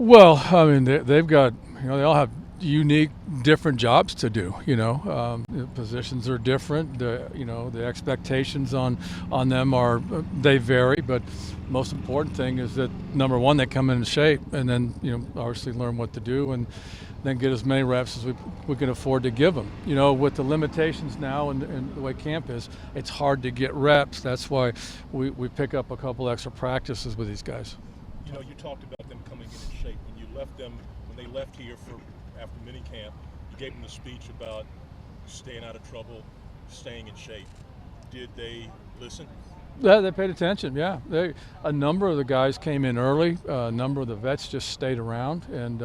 Well, I mean, they've got, they all have unique, different jobs to do. The positions are different. The expectations on them are they vary. But most important thing is that number one, they come in shape, and then obviously learn what to do, and then get as many reps as we can afford to give them. With the limitations now and the way camp is, it's hard to get reps. That's why we pick up a couple extra practices with these guys. You talked about them coming in shape. When they left here after minicamp, you gave them a speech about staying out of trouble, staying in shape. Did they listen? Yeah, they paid attention. Yeah, a number of the guys came in early. A number of the vets just stayed around, and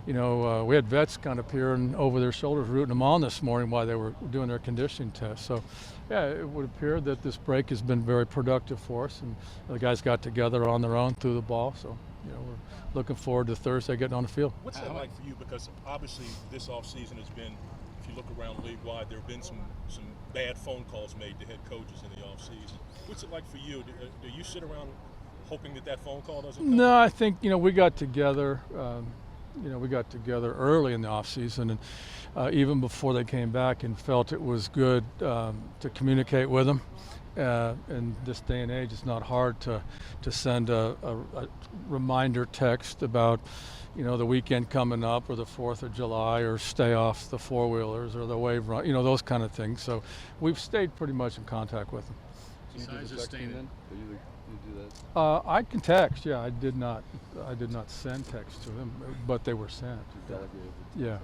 we had vets kind of peering over their shoulders, rooting them on this morning while they were doing their conditioning test. So, yeah, it would appear that this break has been very productive for us, and the guys got together on their own, threw the ball. So, we're looking forward to Thursday getting on the field. What's that like for you? Because obviously this offseason has been, if you look around league-wide, there have been some bad phone calls made to head coaches in the offseason. What's it like for you? Do you sit around hoping that phone call doesn't come? No, I think, we got together. We got together early in the offseason, and even before they came back, and felt it was good to communicate with them. In this day and age, it's not hard to send a reminder text about, the weekend coming up, or the 4th of July, or stay off the four-wheelers, or the wave run, those kind of things. So we've stayed pretty much in contact with them. Besides just staying in? You do that? I can text. Yeah, I did not send text to them, but they were sent. Yeah.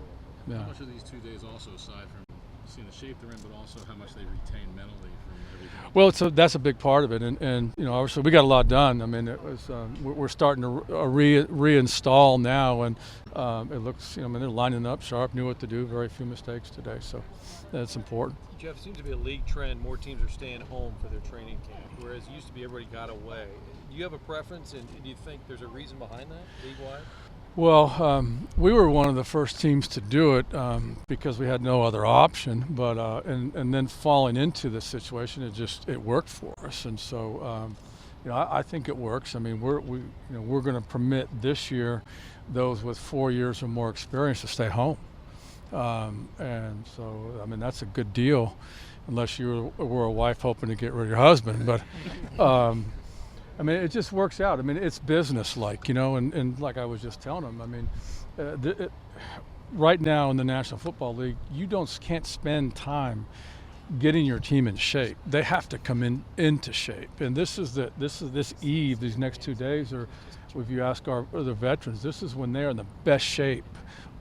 How much of these 2 days also, aside from seeing the shape they're in, but also how much they retain mentally from everything? Well, that's a big part of it, and obviously we got a lot done. I mean, it was we're starting to reinstall now, and it looks, they're lining up sharp, knew what to do, very few mistakes today, so that's important. Jeff, it seems to be a league trend. More teams are staying home for their training camp, whereas it used to be everybody got away. Do you have a preference, and do you think there's a reason behind that, league-wide? Well, we were one of the first teams to do it because we had no other option. But and then falling into this situation, it worked for us, and so I think it works. I mean, we're going to permit this year those with 4 years or more experience to stay home, and so I mean that's a good deal, unless you were a wife hoping to get rid of your husband, but. I mean, it just works out. I mean, it's business-like, and like I was just telling them, I mean, right now in the National Football League, you can't spend time getting your team in shape. They have to come into shape, and this eve, these next 2 days, or if you ask our other veterans, this is when they're in the best shape,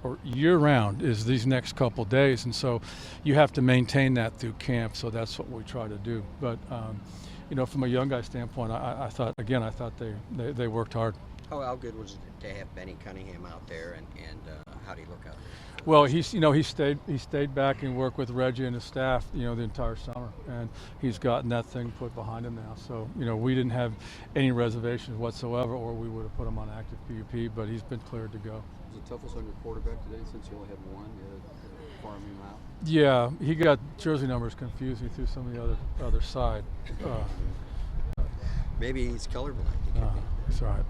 or year-round, is these next couple days, and so you have to maintain that through camp. So that's what we try to do, but. From a young guy standpoint, I thought they worked hard. How good was it to have Benny Cunningham out there, and how do you look out there? Well, he stayed back and worked with Reggie and his staff, the entire summer, and he's gotten that thing put behind him now. So, we didn't have any reservations whatsoever, or we would have put him on active PUP, but he's been cleared to go. Was it toughest on your quarterback today, since you only had one? You had to farm him out? Yeah, he got jersey numbers confused. He threw some of the other side. Maybe he's colorblind. That's right.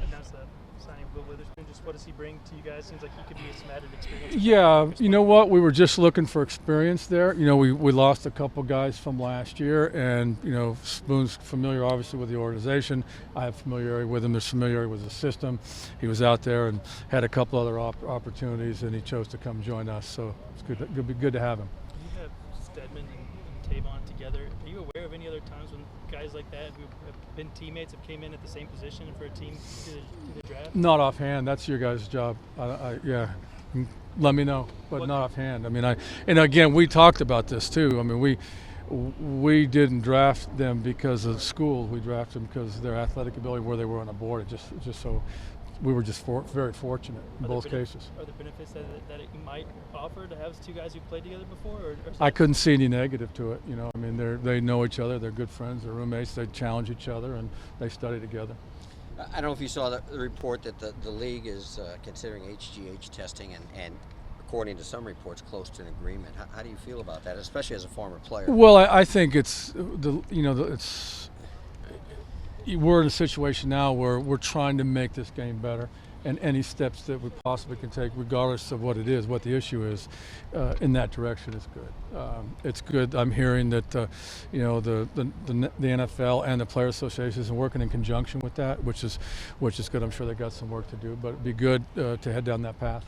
Announced that signing of Will Witherspoon. Just what does he bring to you guys? Seems like he could be some added experience. Yeah, you know what? We were just looking for experience there. We lost a couple guys from last year, and Spoon's familiar, obviously, with the organization. I have familiarity with him. There's familiarity with the system. He was out there and had a couple other opportunities, and he chose to come join us. So it's good. It'll be good to have him. You have Stedman and Tavon together. Are you aware of any other times when guys like that who have been teammates have came in at the same position for a team to the draft? Not offhand. That's your guys' job. Yeah, let me know, but not offhand. I mean, and again, we talked about this too. I mean, we didn't draft them because of school. We drafted them because of their athletic ability, where they were on the board. It just so we were just very fortunate in both cases. Are there benefits that it might offer to have two guys who played together before? Or I couldn't see any negative to it. I mean, they know each other. They're good friends. They're roommates. They challenge each other, and they study together. I don't know if you saw the report that the league is considering HGH testing, and according to some reports, close to an agreement. How do you feel about that, especially as a former player? Well, I think it's we're in a situation now where we're trying to make this game better, and any steps that we possibly can take, regardless of what it is, what the issue is, in that direction is good. It's good. I'm hearing that the NFL and the Player Associations are working in conjunction with that, which is good. I'm sure they got some work to do, but it'd be good to head down that path.